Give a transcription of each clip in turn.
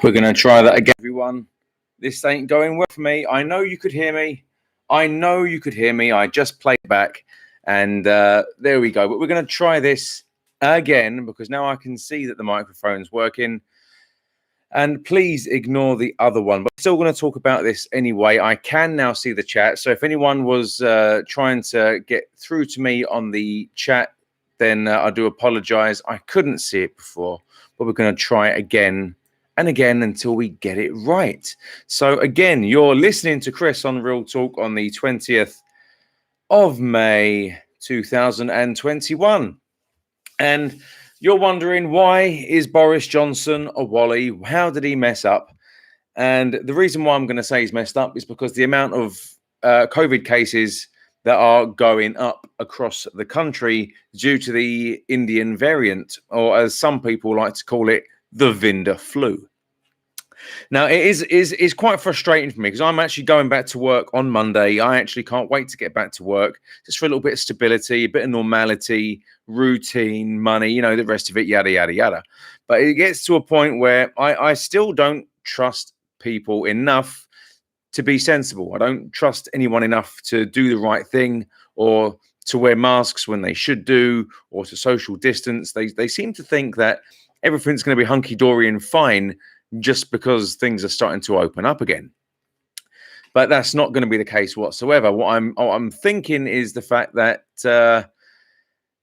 We're going to try that again, everyone. This ain't going well for me. I know you could hear me. I just played back, and there we go. But we're going to try this again because now I can see that the microphone's working. And please ignore the other one. But I'm still going to talk about this anyway. I can now see the chat. So if anyone was trying to get through to me on the chat, then I do apologize. I couldn't see it before, but we're going to try it again and again until we get it right. So again, you're listening to Chris on Real Talk on the 20th of May 2021. And you're wondering, why is Boris Johnson a wally? How did he mess up? And the reason why I'm going to say he's messed up is because the amount of COVID cases that are going up across the country due to the Indian variant, or as some people like to call it, the Vinda flu. Now, it is quite frustrating for me because I'm actually going back to work on Monday. I actually can't wait to get back to work just for a little bit of stability, a bit of normality, routine, money, you know, the rest of it, yada, yada, yada. But it gets to a point where I still don't trust people enough to be sensible. I don't trust anyone enough to do the right thing or to wear masks when they should do, or to social distance. They seem to think that everything's going to be hunky-dory and fine just because things are starting to open up again. But that's not going to be the case whatsoever. What I'm thinking is the fact that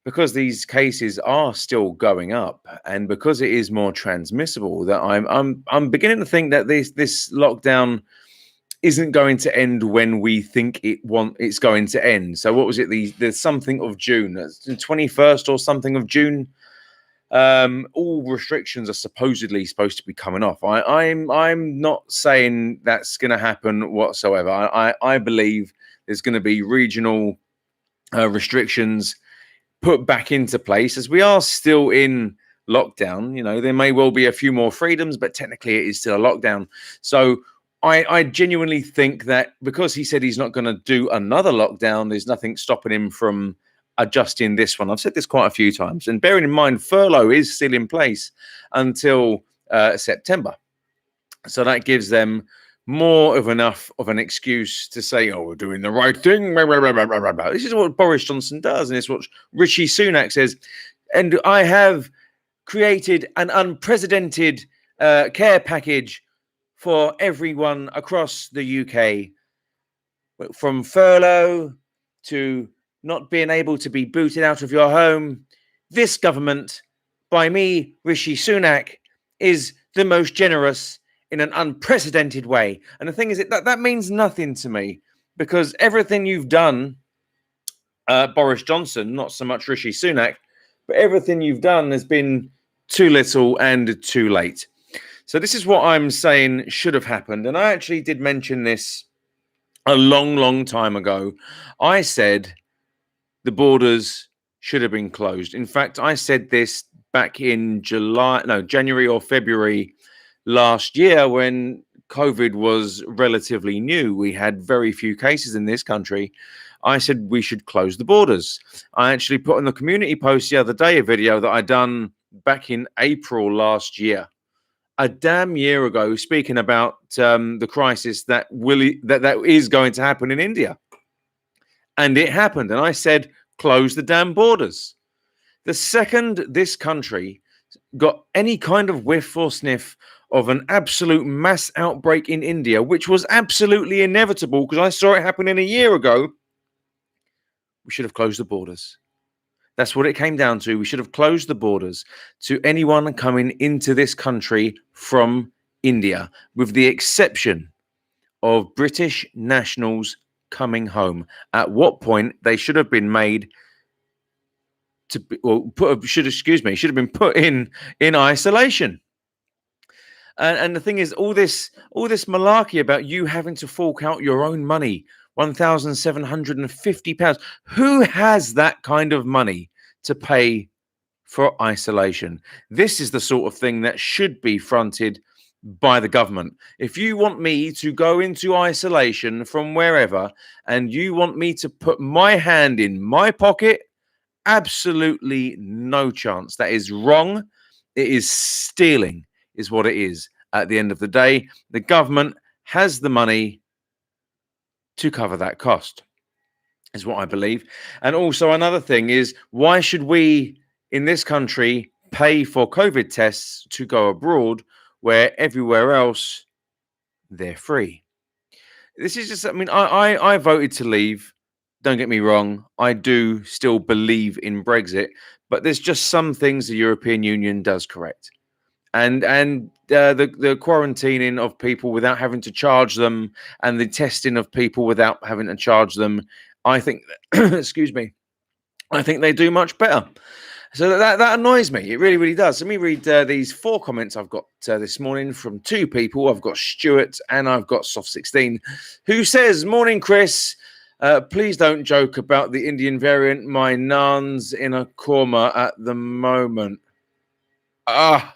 because these cases are still going up, and because it is more transmissible, that I'm beginning to think that this lockdown isn't going to end when we think it's going to end. So what was it? The something of June, the 21st or something of June. All restrictions are supposedly supposed to be coming off. I'm not saying that's going to happen whatsoever. I believe there's going to be regional restrictions put back into place, as we are still in lockdown. You know, there may well be a few more freedoms, but technically it is still a lockdown. So I genuinely think that because he said he's not going to do another lockdown, there's nothing stopping him from adjusting this one. I've said this quite a few times, and bearing in mind furlough is still in place until September, so that gives them more of enough of an excuse to say, oh, we're doing the right thing. This is what Boris Johnson does, and it's what Rishi Sunak says. And I have created an unprecedented care package for everyone across the UK, from furlough to not being able to be booted out of your home. This government, by me, Rishi Sunak, is the most generous in an unprecedented way. And the thing is, that means nothing to me, because everything you've done, Boris Johnson, not so much Rishi Sunak, but everything you've done has been too little and too late. So this is what I'm saying should have happened. And I actually did mention this a long, long time ago. I said the borders should have been closed. In fact, I said this back in January or February last year, when COVID was relatively new. We had very few cases in this country. I said we should close the borders. I actually put on the community post the other day a video that I done back in April last year, a damn year ago, speaking about the crisis that is going to happen in India. And it happened. And I said, close the damn borders. The second this country got any kind of whiff or sniff of an absolute mass outbreak in India, which was absolutely inevitable because I saw it happening a year ago, we should have closed the borders. That's what it came down to. We should have closed the borders to anyone coming into this country from India, with the exception of British nationals coming home. At what point they should have been made to be, should have been put in isolation. And the thing is, all this malarkey about you having to fork out your own money, £1,750. Who has that kind of money to pay for isolation? This is the sort of thing that should be fronted by the government. If you want me to go into isolation from wherever, and you want me to put my hand in my pocket, absolutely no chance. That is wrong. It is stealing, is what it is. at the end of the day, the government has the money to cover that cost, is what I believe. And also another thing is, why should we in this country pay for COVID tests to go abroad where everywhere else they're free? This is just, I mean, I voted to leave. Don't get me wrong. I do still believe in Brexit, but there's just some things the European Union does correct. And the quarantining of people without having to charge them, and the testing of people without having to charge them, I think, excuse me, I think they do much better. So that annoys me. It really, really does. Let me read these 4 comments I've got this morning from 2 people. I've got Stuart and I've got Soft16, who says, "Morning, Chris. Please don't joke about the Indian variant. My nan's in a coma at the moment." Ah,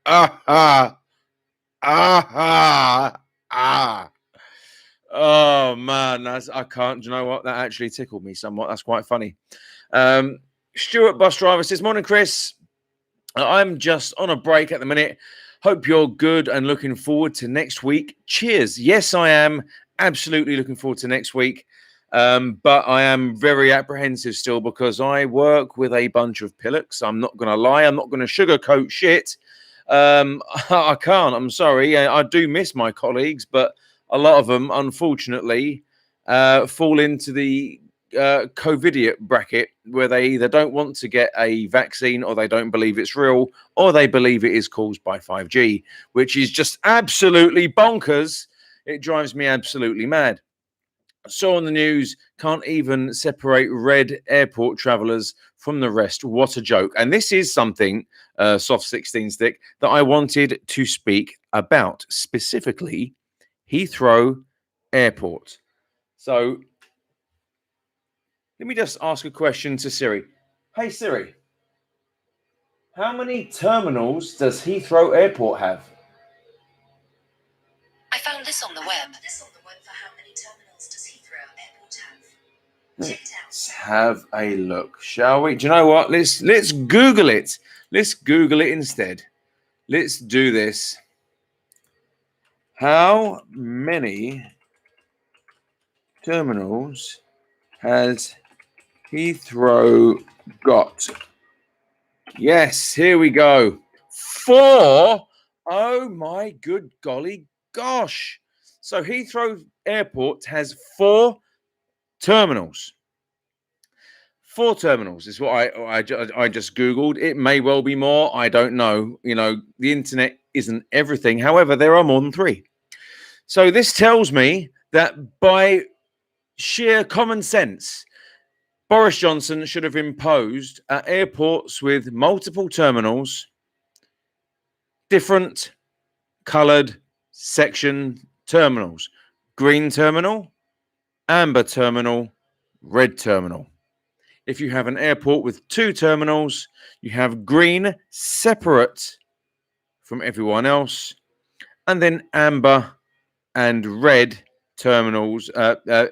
ah, ah, ah, ah. Oh, man. I can't. Do you know what? That actually tickled me somewhat. That's quite funny. Stuart Bus Driver says, "Morning, Chris. I'm just on a break at the minute. Hope you're good and looking forward to next week. Cheers." Yes, I am absolutely looking forward to next week. But I am very apprehensive still because I work with a bunch of pillocks. I'm not going to lie. I'm not going to sugarcoat shit. I can't. I'm sorry. I do miss my colleagues, but a lot of them, unfortunately, fall into the COVIDiot bracket, where they either don't want to get a vaccine, or they don't believe it's real, or they believe it is caused by 5G, which is just absolutely bonkers. It drives me absolutely mad. Saw on the news, can't even separate red airport travelers from the rest. What a joke. And this is something, Soft16 Stick, that I wanted to speak about, specifically Heathrow Airport. So let me just ask a question to Siri. Hey, Siri, how many terminals does Heathrow Airport have? I found this on the web. For how many terminals does Heathrow Airport have? Check it out. Let's have a look, shall we? Do you know what? Let's Google it. Let's Google it instead. Let's do this. How many terminals has Heathrow got? Yes, here we go. 4. Oh my good golly gosh. So Heathrow Airport has 4 terminals. 4 terminals is what I just Googled. It may well be more. I don't know. You know, the internet isn't everything. However, there are more than 3. So this tells me that by sheer common sense, Boris Johnson should have imposed at airports with multiple terminals, different coloured section terminals: green terminal, amber terminal, red terminal. If you have an airport with 2 terminals, you have green separate from everyone else, and then amber and red terminals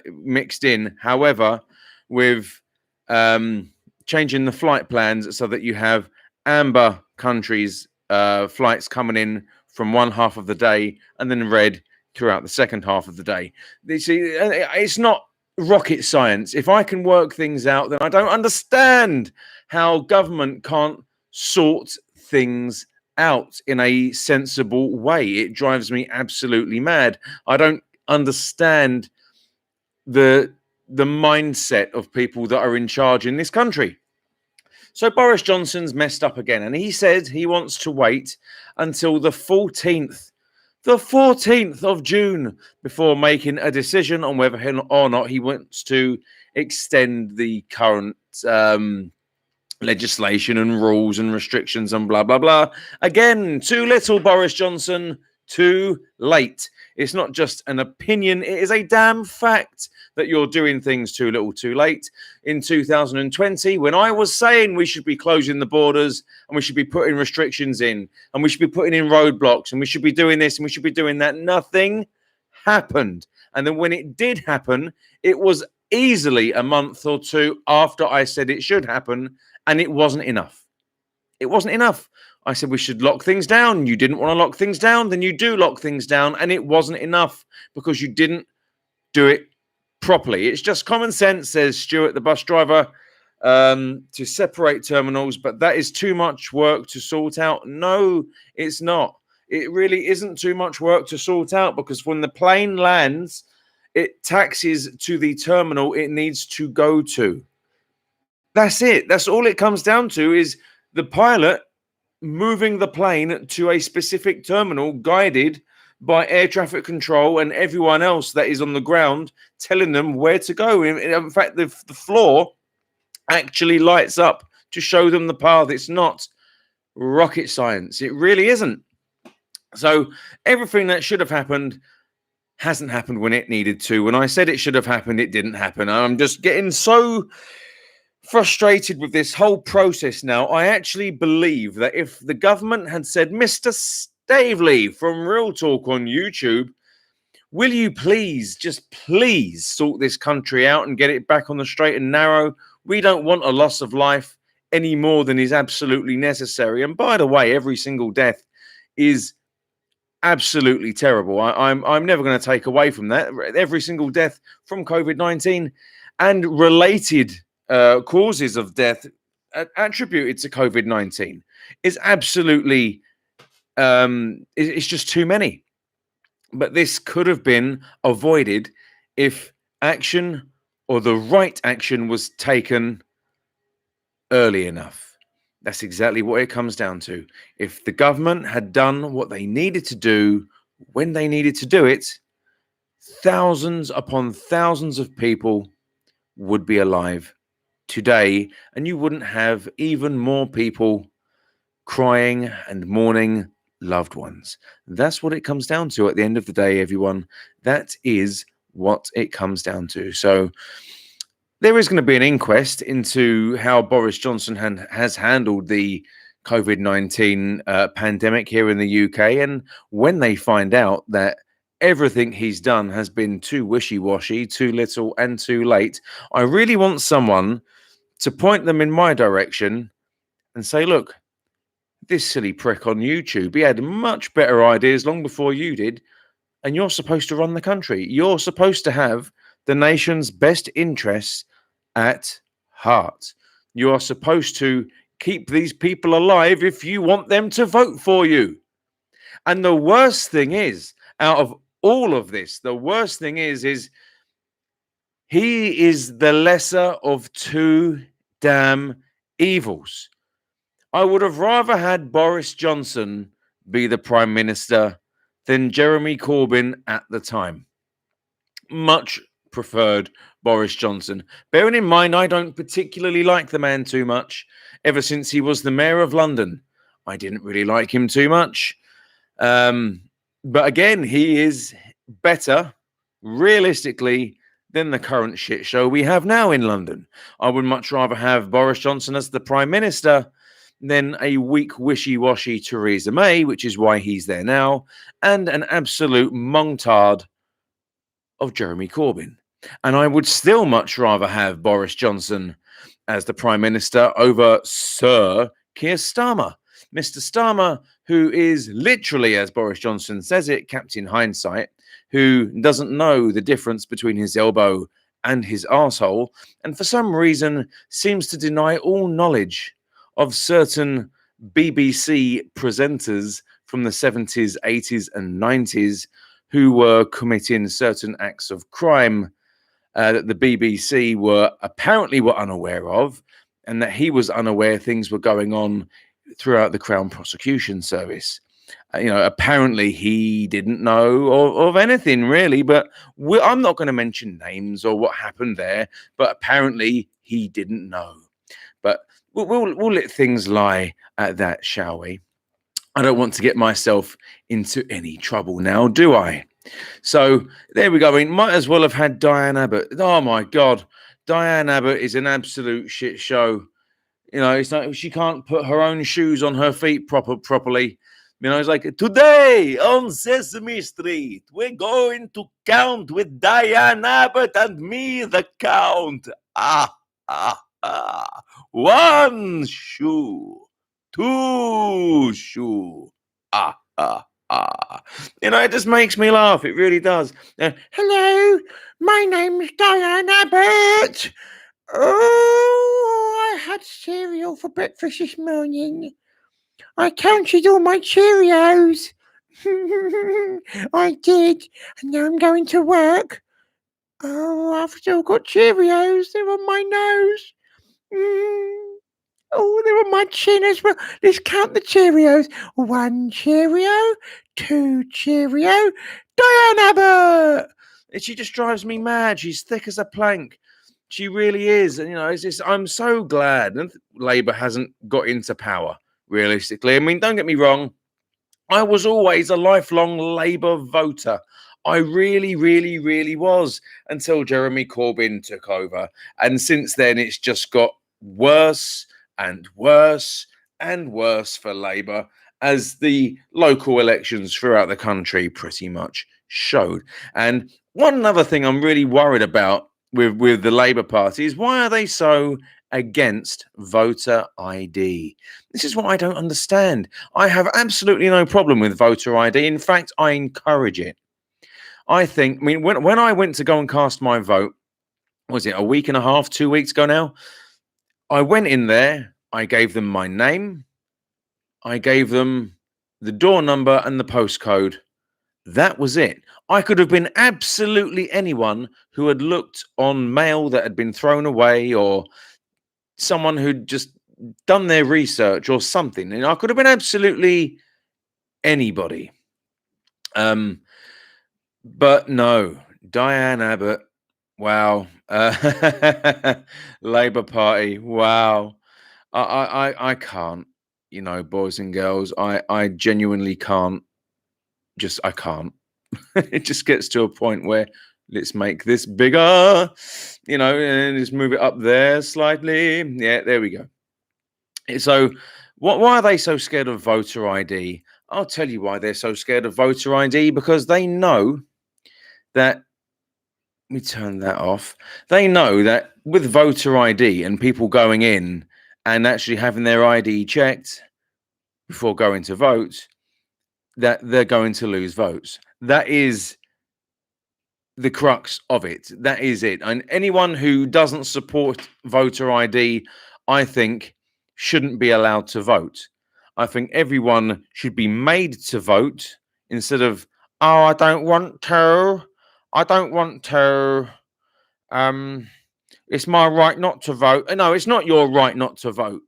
mixed in. However, with changing the flight plans so that you have amber countries flights coming in from one half of the day, and then red throughout the second half of the day. You see, it's not rocket science. If I can work things out, then I don't understand how government can't sort things out in a sensible way. It drives me absolutely mad. I don't understand the mindset of people that are in charge in this country. So Boris Johnson's messed up again, and he said he wants to wait until the 14th of June before making a decision on whether or not he wants to extend the current legislation and rules and restrictions and blah, blah, blah. Again, too little, Boris Johnson, too late. It's not just an opinion. It is a damn fact that you're doing things too little, too late. In 2020, when I was saying we should be closing the borders and we should be putting restrictions in and we should be putting in roadblocks and we should be doing this and we should be doing that, nothing happened. And then when it did happen, it was easily a month or 2 after I said it should happen, and it wasn't enough. It wasn't enough. I said we should lock things down. You didn't want to lock things down, then you do lock things down. And it wasn't enough because you didn't do it properly. It's just common sense, says Stuart, the bus driver, to separate terminals, but that is too much work to sort out. No, it's not. It really isn't too much work to sort out because when the plane lands, it taxis to the terminal it needs to go to. That's it. That's all it comes down to is the pilot moving the plane to a specific terminal guided by air traffic control and everyone else that is on the ground telling them where to go. In fact, the floor actually lights up to show them the path. It's not rocket science. It really isn't. So everything that should have happened hasn't happened when it needed to. When I said it should have happened, it didn't happen. I'm just getting so frustrated with this whole process now. I actually believe that if the government had said, Mr. Stavely from Real Talk on YouTube, will you please, just please sort this country out and get it back on the straight and narrow? We don't want a loss of life any more than is absolutely necessary. And by the way, every single death is absolutely terrible. I'm never going to take away from that. Every single death from COVID-19 and related causes of death attributed to COVID-19 is absolutely, it's just too many. But this could have been avoided if action or the right action was taken early enough. That's exactly what it comes down to. If the government had done what they needed to do when they needed to do it, thousands upon thousands of people would be alive today, and you wouldn't have even more people crying and mourning loved ones. That's what it comes down to at the end of the day, everyone. That is what it comes down to. So there is going to be an inquest into how Boris Johnson has handled the COVID-19 pandemic here in the UK. And when they find out that everything he's done has been too wishy-washy, too little and too late, I really want someone to point them in my direction and say, look, this silly prick on YouTube, he had much better ideas long before you did. And you're supposed to run the country. You're supposed to have the nation's best interests at heart. You are supposed to keep these people alive if you want them to vote for you. And the worst thing is, out of all of this, the worst thing is he is the lesser of two damn evils. I would have rather had Boris Johnson be the Prime Minister than Jeremy Corbyn at the time. Much preferred Boris Johnson. Bearing in mind, I don't particularly like the man too much. Ever since he was the Mayor of London, I didn't really like him too much. But again, he is better, realistically, than the current shit show we have now in London. I would much rather have Boris Johnson as the Prime Minister than a weak, wishy-washy Theresa May, which is why he's there now, and an absolute montard of Jeremy Corbyn. And I would still much rather have Boris Johnson as the Prime Minister over Sir Keir Starmer. Mr. Starmer, who is literally, as Boris Johnson says it, Captain Hindsight, who doesn't know the difference between his elbow and his arsehole, and for some reason seems to deny all knowledge of certain BBC presenters from the 70s, 80s, and 90s who were committing certain acts of crime that the BBC were unaware of, and that he was unaware things were going on throughout the Crown Prosecution Service. Apparently he didn't know of anything really, but I'm not going to mention names or what happened there, but apparently he didn't know. But we'll let things lie at that, shall we? I don't want to get myself into any trouble now, do I? So there we go. I mean, might as well have had Diane Abbott. Oh my God, Diane Abbott is an absolute shit show. It's like she can't put her own shoes on her feet properly. It's like, today on Sesame Street, we're going to count with Diane Abbott and me, the Count. One shoe, Too shoo. Ah, ah, ah. It just makes me laugh. It really does. Hello, my name's Diane Abbott. Oh, I had cereal for breakfast this morning. I counted all my Cheerios. I did, and now I'm going to work. Oh, I've still got Cheerios. They're on my nose. Oh, they're on my chin as well. Let's count the Cheerios. 1 Cheerio, 2 Cheerio. Diane Abbott! And she just drives me mad. She's thick as a plank. She really is. And, it's just, I'm so glad that Labour hasn't got into power, realistically. I mean, don't get me wrong. I was always a lifelong Labour voter. I really, really, really was until Jeremy Corbyn took over. And since then, it's just got worse and worse and worse for Labour, as the local elections throughout the country pretty much showed. And one other thing I'm really worried about with the Labour Party is, why are they so against voter ID? This is what I don't understand. I have absolutely no problem with voter ID. In fact, I encourage it. I mean, when I went to go and cast my vote, was it a week and a half, 2 weeks ago now? I went in there, I gave them my name, I gave them the door number and the postcode. That was it. I could have been absolutely anyone who had looked on mail that had been thrown away, or someone who'd just done their research or something. And I could have been absolutely anybody. But no, Diane Abbott, wow. Labour Party, wow. I can't, boys and girls. I genuinely can't. I can't. It just gets to a point where, let's make this bigger, and just move it up there slightly. Yeah, there we go. So, why are they so scared of voter ID? I'll tell you why they're so scared of voter ID. Because they know that, let me turn that off. They know that with voter ID and people going in and actually having their ID checked before going to vote, that they're going to lose votes. That is the crux of it. That is it. And anyone who doesn't support voter ID, I think, shouldn't be allowed to vote. I think everyone should be made to vote, instead of, oh, I don't want to. I don't want to. It's my right not to vote. No, it's not your right not to vote.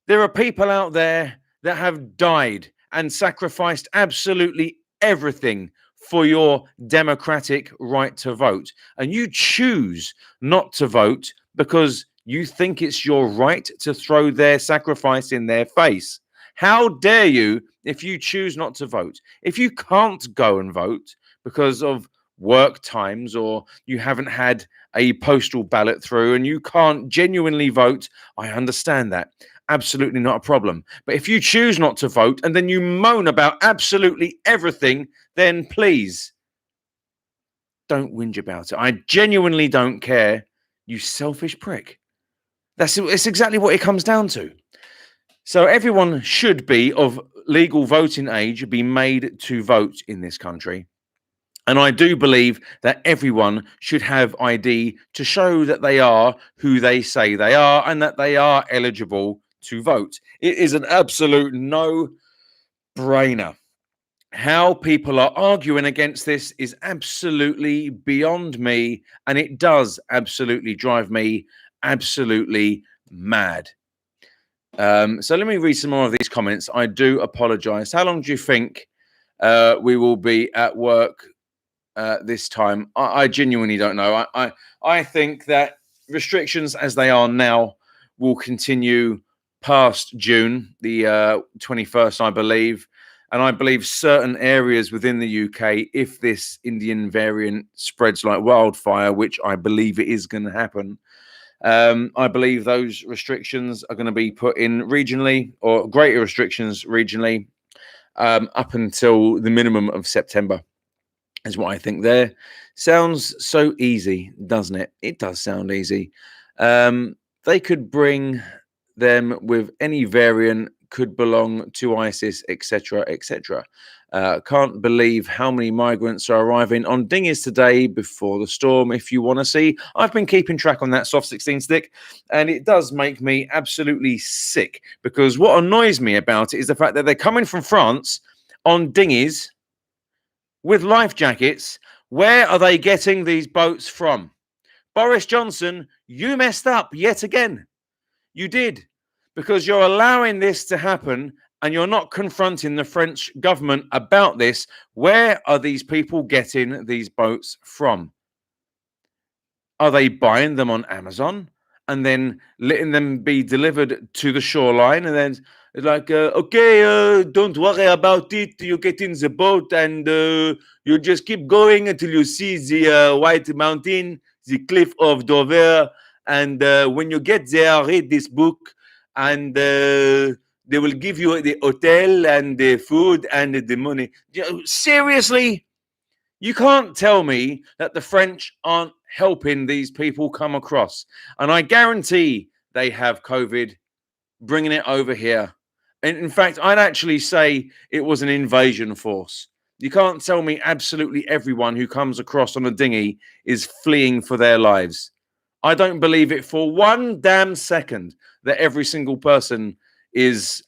There are people out there that have died and sacrificed absolutely everything for your democratic right to vote. And you choose not to vote because you think it's your right to throw their sacrifice in their face. How dare you if you choose not to vote? If you can't go and vote because of work times, or you haven't had a postal ballot through and you can't genuinely vote, I understand that. Absolutely not a problem. But if you choose not to vote and then you moan about absolutely everything, then please don't whinge about it. I genuinely don't care, you selfish prick. It's exactly what it comes down to. So everyone should be of legal voting age, be made to vote in this country. And I do believe that everyone should have ID to show that they are who they say they are and that they are eligible to vote. It is an absolute no-brainer. How people are arguing against this is absolutely beyond me, and it does absolutely drive me absolutely mad. So let me read some more of these comments. I do apologize. How long do you think we will be at work this time? I genuinely don't know. I think that restrictions as they are now will continue past June the 21st, I believe. And I believe certain areas within the UK, if this Indian variant spreads like wildfire, which I believe it is going to happen, I believe those restrictions are going to be put in regionally, or greater restrictions regionally, up until the minimum of September, is what I think there. Sounds so easy, doesn't it? It does sound easy. They could bring them with any variant could belong to ISIS, etc., etc. Can't believe how many migrants are arriving on dinghies today before the storm. If you want to see, I've been keeping track on that soft 16 stick, and it does make me absolutely sick, because what annoys me about it is the fact that they're coming from France on dinghies with life jackets. Where are they getting these boats from? Boris Johnson, you messed up yet again. You did, because you're allowing this to happen and you're not confronting the French government about this. Where are these people getting these boats from? Are they buying them on Amazon and then letting them be delivered to the shoreline? And then it's like, okay, don't worry about it. You get in the boat and you just keep going until you see the White Mountain, the cliff of Dover. And when you get there, read this book, and they will give you the hotel and the food and the money. Seriously? You can't tell me that the French aren't helping these people come across. And I guarantee they have COVID, bringing it over here. And in fact, I'd actually say it was an invasion force. You can't tell me absolutely everyone who comes across on a dinghy is fleeing for their lives. I don't believe it for one damn second that every single person is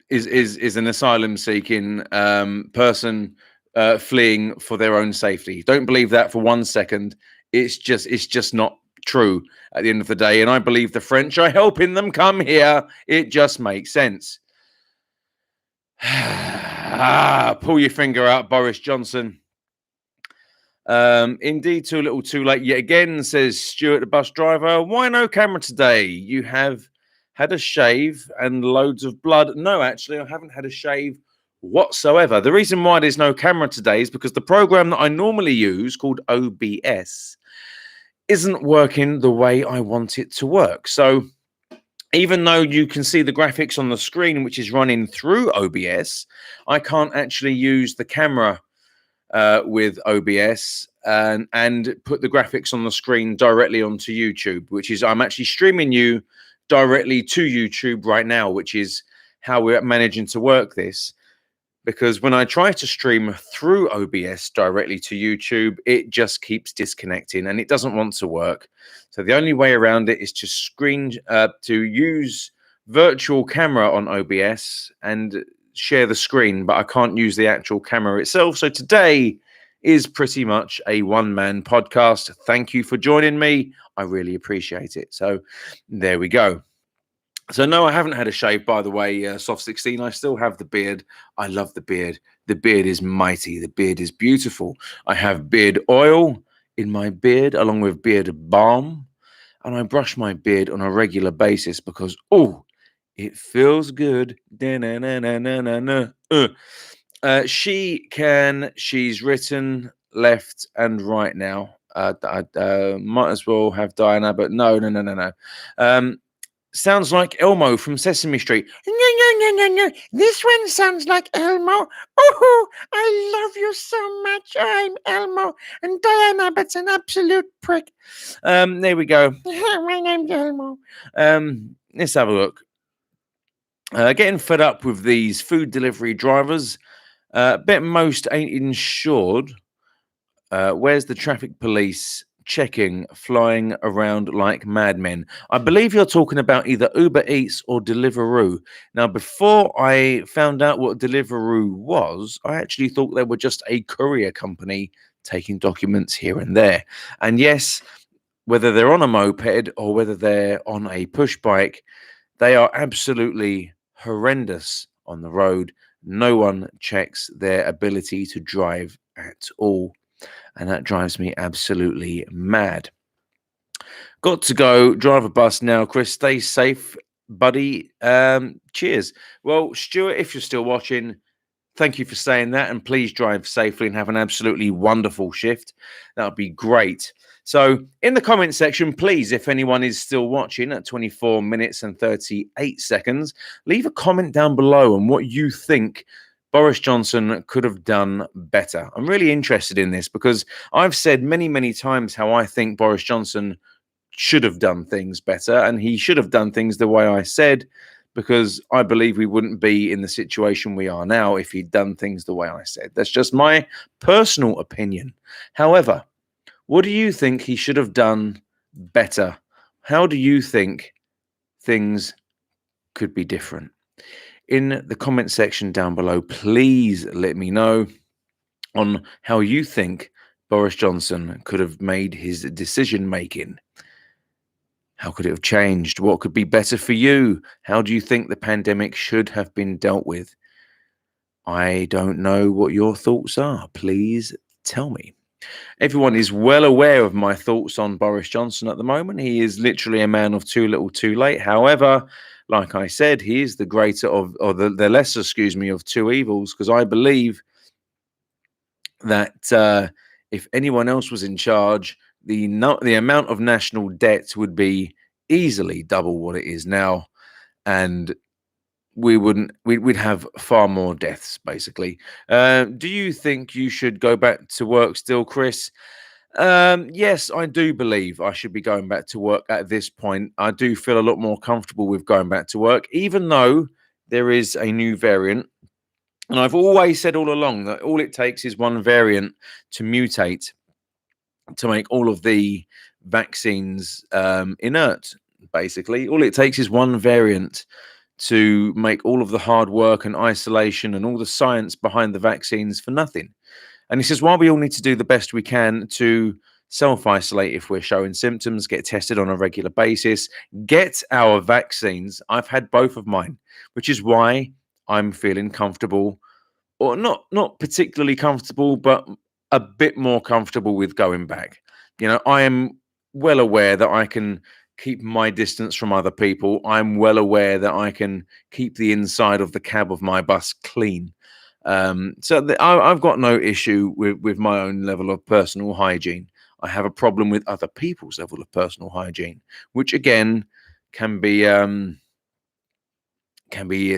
is an asylum seeking person fleeing for their own safety. Don't believe that for 1 second. It's just not true at the end of the day. And I believe the French are helping them come here. It just makes sense. Pull your finger out, Boris Johnson. Indeed, too little, too late yet again, says Stuart, the bus driver. Why no camera today? You have had a shave and loads of blood. No, actually, I haven't had a shave whatsoever. The reason why there's no camera today is because the program that I normally use, called OBS, isn't working the way I want it to work. So even though you can see the graphics on the screen, which is running through OBS, I can't actually use the camera with OBS and put the graphics on the screen directly onto YouTube, which is, I'm actually streaming you directly to YouTube right now, which is how we're managing to work this. Because when I try to stream through OBS directly to YouTube, it just keeps disconnecting and it doesn't want to work. So the only way around it is to use virtual camera on OBS and share the screen, but I can't use the actual camera itself. So today is pretty much a one-man podcast. Thank you for joining me. I really appreciate it. So there we go. So no, I haven't had a shave, by the way, Soft 16. I still have the beard. I love the beard. The beard is mighty. The beard is beautiful. I have beard oil in my beard along with beard balm. And I brush my beard on a regular basis because, oh, it feels good. She's written left and right now. I might as well have Diana, but no. Sounds like Elmo from Sesame Street. No. This one sounds like Elmo. Oh, I love you so much. I'm Elmo. And Diana, that's an absolute prick. There we go. My name's Elmo. Let's have a look. Getting fed up with these food delivery drivers. Bet most ain't insured. Where's the traffic police checking, flying around like madmen? I believe you're talking about either Uber Eats or Deliveroo. Now, before I found out what Deliveroo was, I actually thought they were just a courier company taking documents here and there. And yes, whether they're on a moped or whether they're on a push bike, they are absolutely horrendous on the road. No one checks their ability to drive at all. And that drives me absolutely mad. Got to go. Drive a bus now, Chris. Stay safe, buddy. Cheers. Well, Stuart, if you're still watching, thank you for saying that. And please drive safely and have an absolutely wonderful shift. That would be great. So in the comment section, please, if anyone is still watching at 24 minutes and 38 seconds, leave a comment down below on what you think Boris Johnson could have done better. I'm really interested in this because I've said many, many times how I think Boris Johnson should have done things better, and he should have done things the way I said, because I believe we wouldn't be in the situation we are now if he'd done things the way I said. That's just my personal opinion. However, what do you think he should have done better? How do you think things could be different? In the comment section down below, please let me know on how you think Boris Johnson could have made his decision making. How could it have changed? What could be better for you? How do you think the pandemic should have been dealt with? I don't know what your thoughts are. Please tell me. Everyone is well aware of my thoughts on Boris Johnson at the moment. He is literally a man of too little too late. However, like I said, he is the greater of, or the lesser, excuse me, of two evils, because I believe that if anyone else was in charge, the amount of national debt would be easily double what it is now, and we'd have far more deaths, basically. Do you think you should go back to work still, Chris? Yes, I do believe I should be going back to work at this point. I do feel a lot more comfortable with going back to work, even though there is a new variant. And I've always said all along that all it takes is one variant to mutate to make all of the vaccines inert, basically. All it takes is one variant to make all of the hard work and isolation and all the science behind the vaccines for nothing. And he says, while we all need to do the best we can to self-isolate if we're showing symptoms, get tested on a regular basis, get our vaccines. I've had both of mine, which is why I'm feeling comfortable, or not particularly comfortable, but a bit more comfortable with going back. You know, I am well aware that I can keep my distance from other people. I'm well aware that I can keep the inside of the cab of my bus clean. I've got no issue with my own level of personal hygiene. I have a problem with other people's level of personal hygiene, which again can be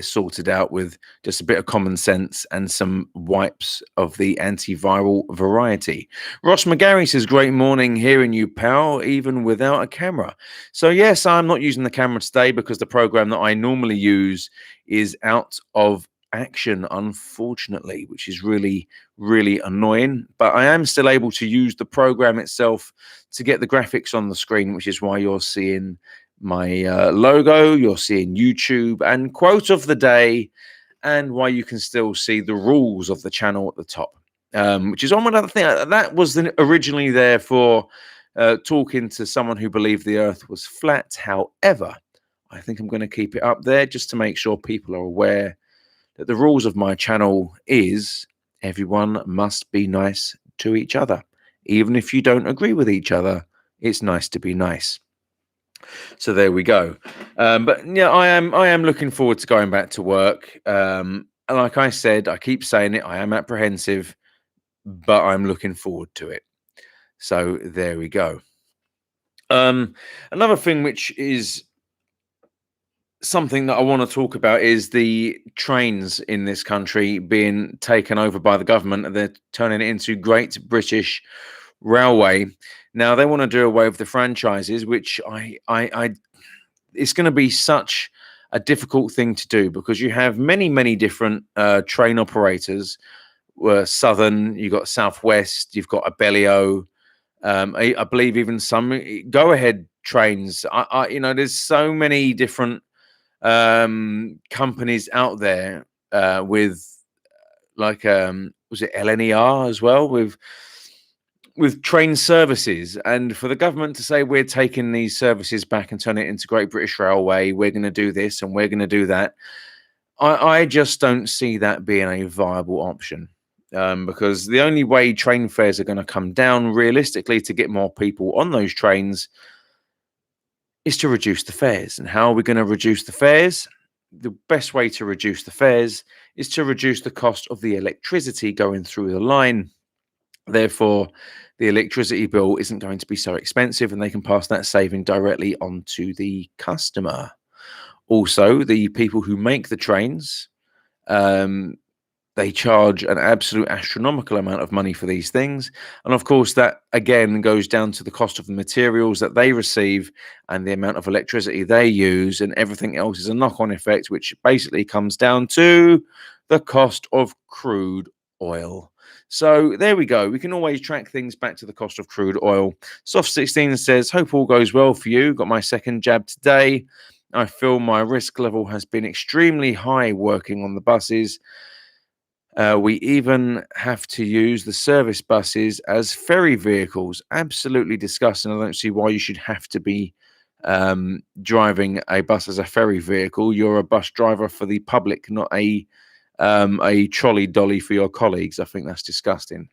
sorted out with just a bit of common sense and some wipes of the antiviral variety. Ross McGarry says, great morning hearing you, pal, even without a camera. So yes, I'm not using the camera today because the program that I normally use is out of action, unfortunately, which is really, really annoying. But I am still able to use the program itself to get the graphics on the screen, which is why you're seeing my logo, you're seeing YouTube and quote of the day, and why you can still see the rules of the channel at the top, which is on another thing that was originally there for talking to someone who believed the earth was flat. However, I think I'm going to keep it up there just to make sure people are aware that the rules of my channel is everyone must be nice to each other. Even if you don't agree with each other, it's nice to be nice. So there we go. But yeah, I am looking forward to going back to work. And like I said, I keep saying it, I am apprehensive, but I'm looking forward to it. So there we go. Another thing which is something that I want to talk about is the trains in this country being taken over by the government, and they're turning it into Great British Railway. Now they want to do away with the franchises, which it's going to be such a difficult thing to do because you have many different train operators. Southern, you've got Southwest, you've got Abellio, I believe even some go ahead trains. There's so many different companies out there with like was it LNER as well with train services, and for the government to say we're taking these services back and turn it into Great British Railway, we're going to do this and we're going to do that, I just don't see that being a viable option, because the only way train fares are going to come down realistically to get more people on those trains is to reduce the fares. And how are we going to reduce the fares? The best way to reduce the fares is to reduce the cost of the electricity going through the line. Therefore, the electricity bill isn't going to be so expensive, and they can pass that saving directly on to the customer. Also, the people who make the trains, they they charge an absolute astronomical amount of money for these things. And of course, that again goes down to the cost of the materials that they receive and the amount of electricity they use, and everything else is a knock-on effect, which basically comes down to the cost of crude oil. So there we go. We can always track things back to the cost of crude oil. Soft16 says, hope all goes well for you. Got my second jab today. I feel my risk level has been extremely high working on the buses. We even have to use the service buses as ferry vehicles. Absolutely disgusting. I don't see why you should have to be driving a bus as a ferry vehicle. You're a bus driver for the public, not a trolley dolly for your colleagues. I think that's disgusting.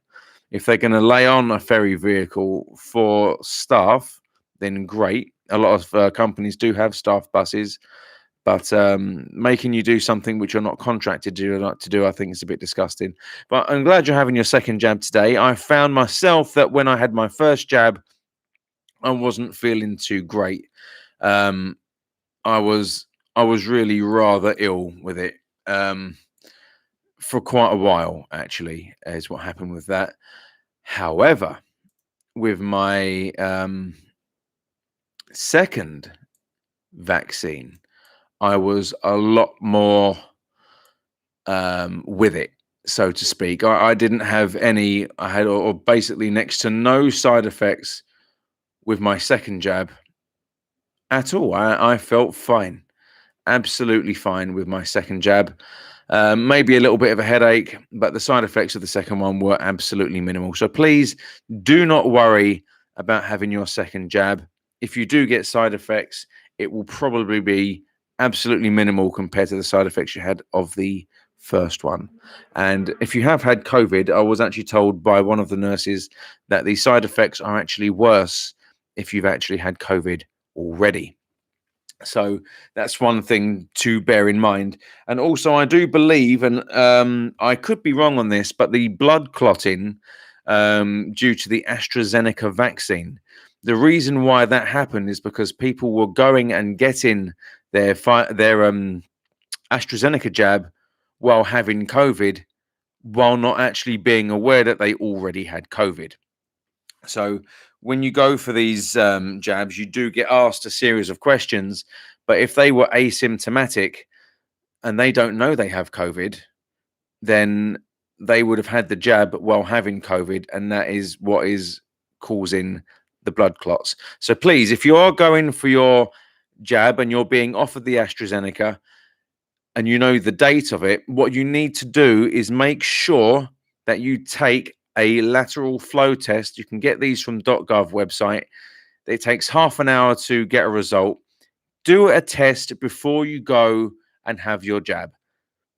If they're going to lay on a ferry vehicle for staff, then great. A lot of companies do have staff buses. But making you do something which you're not contracted to do, I think is a bit disgusting. But I'm glad you're having your second jab today. I found myself that when I had my first jab, I wasn't feeling too great. I was really rather ill with it for quite a while, actually, is what happened with that. However, with my second vaccine, I was a lot more with it, so to speak. I didn't have any, I had or basically next to no side effects with my second jab at all. I felt fine, absolutely fine with my second jab. Maybe a little bit of a headache, but the side effects of the second one were absolutely minimal. So please do not worry about having your second jab. If you do get side effects, it will probably be absolutely minimal compared to the side effects you had of the first one. And if you have had COVID, I was actually told by one of the nurses that the side effects are actually worse if you've actually had COVID already. So that's one thing to bear in mind. And also, I do believe, and I could be wrong on this, but the blood clotting due to the AstraZeneca vaccine, the reason why that happened is because people were going and getting their AstraZeneca jab while having COVID, while not actually being aware that they already had COVID. So when you go for these jabs, you do get asked a series of questions. But if they were asymptomatic and they don't know they have COVID, then they would have had the jab while having COVID. And that is what is causing the blood clots. So please, if you are going for your jab and you're being offered the AstraZeneca and you know the date of it, what you need to do is make sure that you take a lateral flow test. You can get these from .gov website. It takes half an hour to get a result. Do a test before you go and have your jab,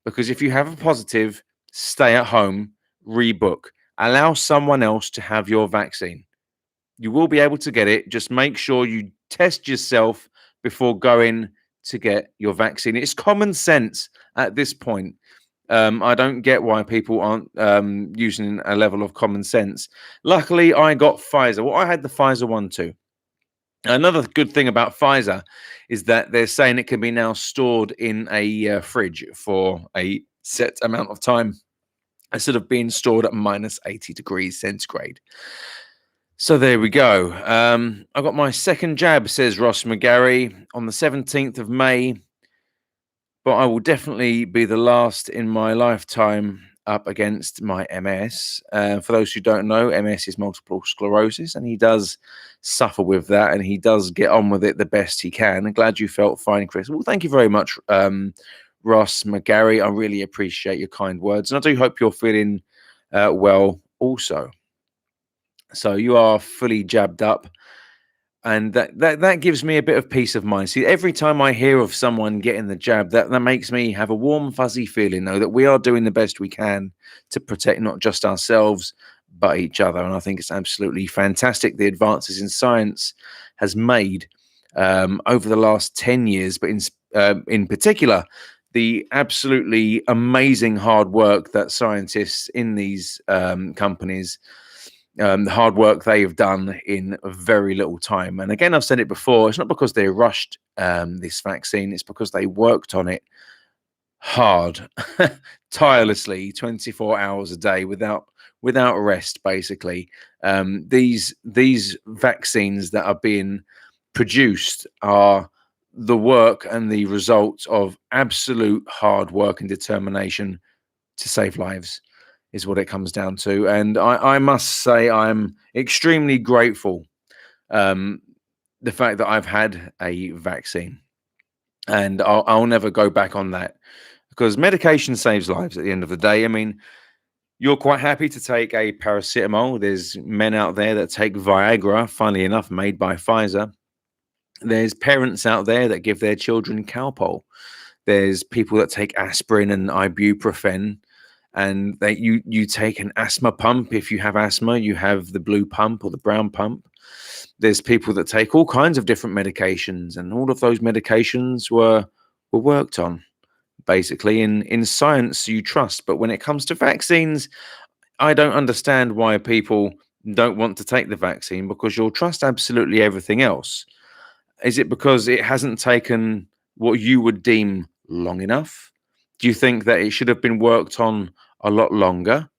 because if you have a positive, stay at home, rebook, allow someone else to have your vaccine. You will be able to get it. Just make sure you test yourself before going to get your vaccine. It's common sense at this point. I don't get why people aren't using a level of common sense. Luckily, I got Pfizer. Well, I had the Pfizer one too. Another good thing about Pfizer is that they're saying it can be now stored in a fridge for a set amount of time instead of being stored at minus 80 degrees centigrade. So there we go. I got my second jab, says Ross McGarry, on the 17th of May. But I will definitely be the last in my lifetime up against my MS. For those who don't know, MS is multiple sclerosis, and he does suffer with that, and he does get on with it the best he can. I'm glad you felt fine, Chris. Well, thank you very much, Ross McGarry. I really appreciate your kind words, and I do hope you're feeling well also. So you are fully jabbed up, and that gives me a bit of peace of mind. See, every time I hear of someone getting the jab, that makes me have a warm, fuzzy feeling, though, that we are doing the best we can to protect not just ourselves, but each other. And I think it's absolutely fantastic the advances in science has made over the last 10 years, but in particular, the absolutely amazing hard work that scientists in these companies, the hard work they have done in very little time. And again, I've said it before, it's not because they rushed this vaccine, it's because they worked on it hard, tirelessly, 24 hours a day without rest. Basically, these vaccines that are being produced are the work and the result of absolute hard work and determination to save lives, is what it comes down to. And I must say I'm extremely grateful, um, the fact that I've had a vaccine, and I'll never go back on that, because medication saves lives at the end of the day. I mean, you're quite happy to take a paracetamol. There's men out there that take Viagra, funnily enough, made by Pfizer. There's parents out there that give their children Calpol. There's people that take aspirin and ibuprofen, and you take an asthma pump. If you have asthma, you have the blue pump or the brown pump. There's people that take all kinds of different medications, and all of those medications were worked on basically in science you trust. But when it comes to vaccines, I don't understand why people don't want to take the vaccine, because you'll trust absolutely everything else. Is it because it hasn't taken what you would deem long enough? Do you think that it should have been worked on a lot longer?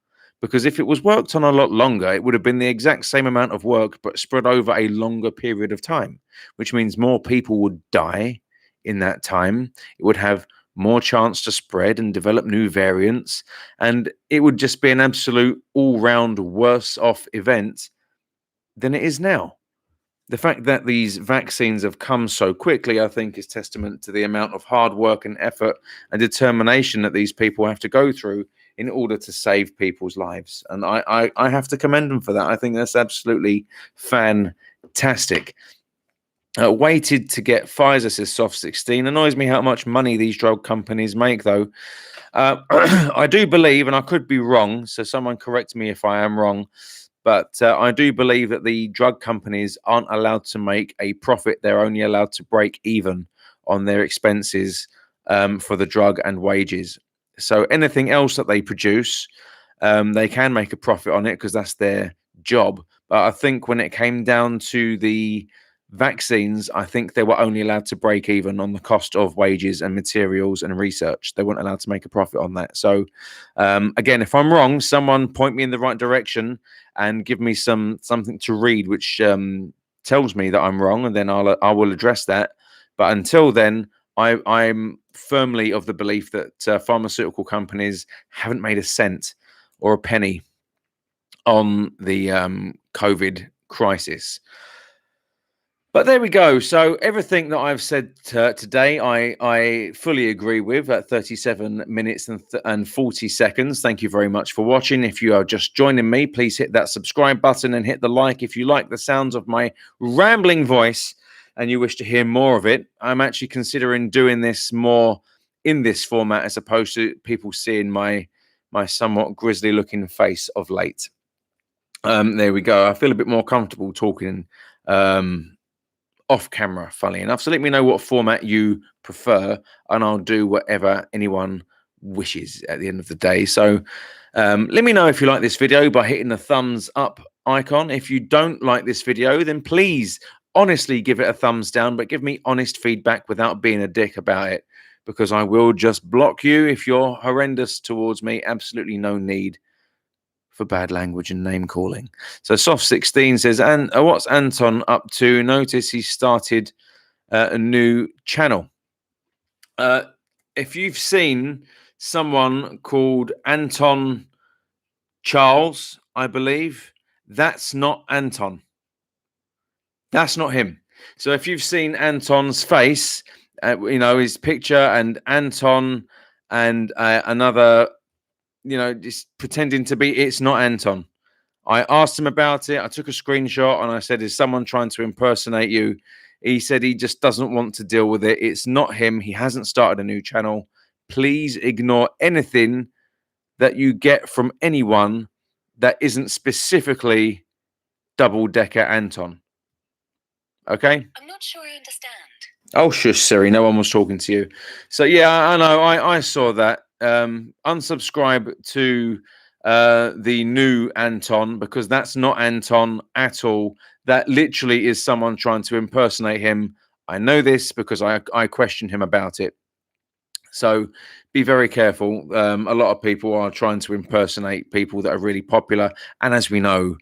Because if it was worked on a lot longer, it would have been the exact same amount of work, but spread over a longer period of time, which means more people would die in that time. It would have more chance to spread and develop new variants, and it would just be an absolute all-round worse off event than it is now. The fact that these vaccines have come so quickly, I think, is testament to the amount of hard work and effort and determination that these people have to go through in order to save people's lives. And I have to commend them for that. I think that's absolutely fantastic. Waited to get Pfizer, says Soft 16. Annoys me how much money these drug companies make, though. I do believe, and I could be wrong, so someone correct me if I am wrong, but I do believe that the drug companies aren't allowed to make a profit. They're only allowed to break even on their expenses for the drug and wages. So anything else that they produce, they can make a profit on it because that's their job. But I think when it came down to the vaccines, I think they were only allowed to break even on the cost of wages and materials and research. They weren't allowed to make a profit on that. So again, if I'm wrong, someone point me in the right direction and give me something to read which tells me that I'm wrong, and then I will address that. But until then, I'm firmly of the belief that pharmaceutical companies haven't made a cent or a penny on the COVID crisis. But there we go. So everything that I've said today, I fully agree with at 37 minutes and 40 seconds. Thank you very much for watching. If you are just joining me, please hit that subscribe button and hit the like. If you like the sounds of my rambling voice and you wish to hear more of it, I'm actually considering doing this more in this format as opposed to people seeing my somewhat grisly looking face of late. There we go. I feel a bit more comfortable talking off camera, funnily enough. So let me know what format you prefer, and I'll do whatever anyone wishes at the end of the day. So let me know if you like this video by hitting the thumbs up icon. If you don't like this video, then please honestly give it a thumbs down, but give me honest feedback without being a dick about it, because I will just block you if you're horrendous towards me. Absolutely no need for bad language and name calling. So Soft 16 says, and what's Anton up to? Notice he started a new channel. If you've seen someone called Anton Charles, I believe, that's not Anton. That's not him. So if you've seen Anton's face, his picture, and Anton and another, just pretending to be, it's not Anton. I asked him about it. I took a screenshot and I said, is someone trying to impersonate you? He said he just doesn't want to deal with it. It's not him. He hasn't started a new channel. Please ignore anything that you get from anyone that isn't specifically Double Decker Anton. Okay? I'm not sure I understand. Oh, shush, Siri. No one was talking to you. So, yeah, I know. I saw that. Unsubscribe to the new Anton, because that's not Anton at all. That literally is someone trying to impersonate him. I know this because I questioned him about it. So be very careful. A lot of people are trying to impersonate people that are really popular. And as we know,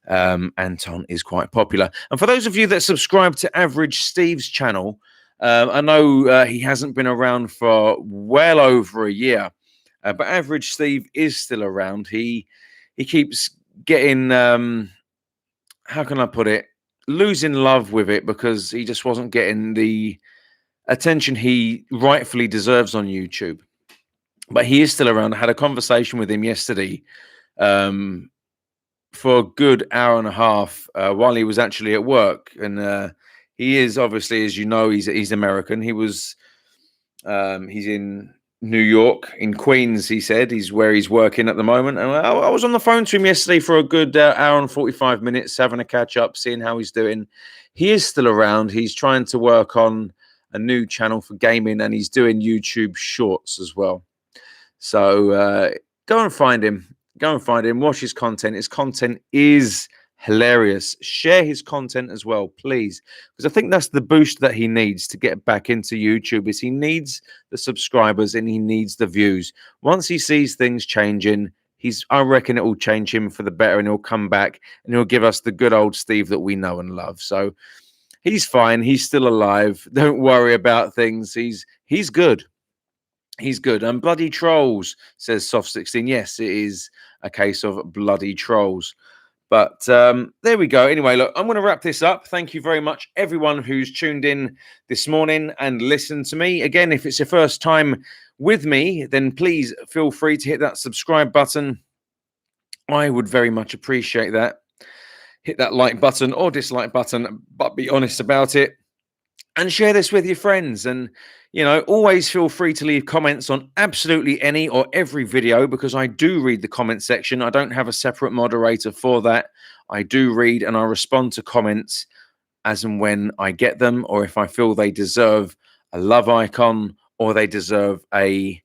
Anton is quite popular. And for those of you that subscribe to Average Steve's channel, I know he hasn't been around for well over a year, but Average Steve is still around. He keeps getting, how can I put it, losing love with it because he just wasn't getting the attention he rightfully deserves on YouTube. But he is still around. I had a conversation with him yesterday for a good hour and a half while he was actually at work. And he is obviously, as you know, he's American. He's in New York, in Queens, he said. He's where he's working at the moment. And I was on the phone to him yesterday for a good hour and 45 minutes, having a catch up, seeing how he's doing. He is still around. He's trying to work on a new channel for gaming, and he's doing YouTube shorts as well. So go and find him. Go and find him. Watch his content. His content is hilarious. Share his content as well, please, because I think that's the boost that he needs to get back into YouTube. Is he needs the subscribers and he needs the views. Once he sees things changing, I reckon it will change him for the better, and he'll come back and he'll give us the good old Steve that we know and love. So he's fine. He's still alive. Don't worry about things. He's good. He's good. And bloody trolls, says Soft16. Yes, it is a case of bloody trolls. But there we go. Anyway, look, I'm going to wrap this up. Thank you very much, everyone who's tuned in this morning and listened to me. Again, if it's your first time with me, then please feel free to hit that subscribe button. I would very much appreciate that. Hit that like button or dislike button, but be honest about it. And share this with your friends. And, you know, always feel free to leave comments on absolutely any or every video, because I do read the comment section. I don't have a separate moderator for that. I do read and I respond to comments as and when I get them, or if I feel they deserve a love icon or they deserve a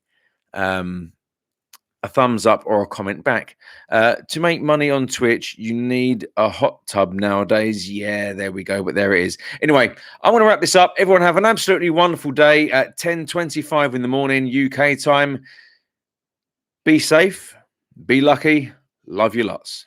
thumbs up or a comment back. To make money on Twitch, you need a hot tub nowadays. Yeah, there we go. But there it is. Anyway, I want to wrap this up. Everyone have an absolutely wonderful day at 10:25 in the morning, UK time. Be safe. Be lucky. Love you lots.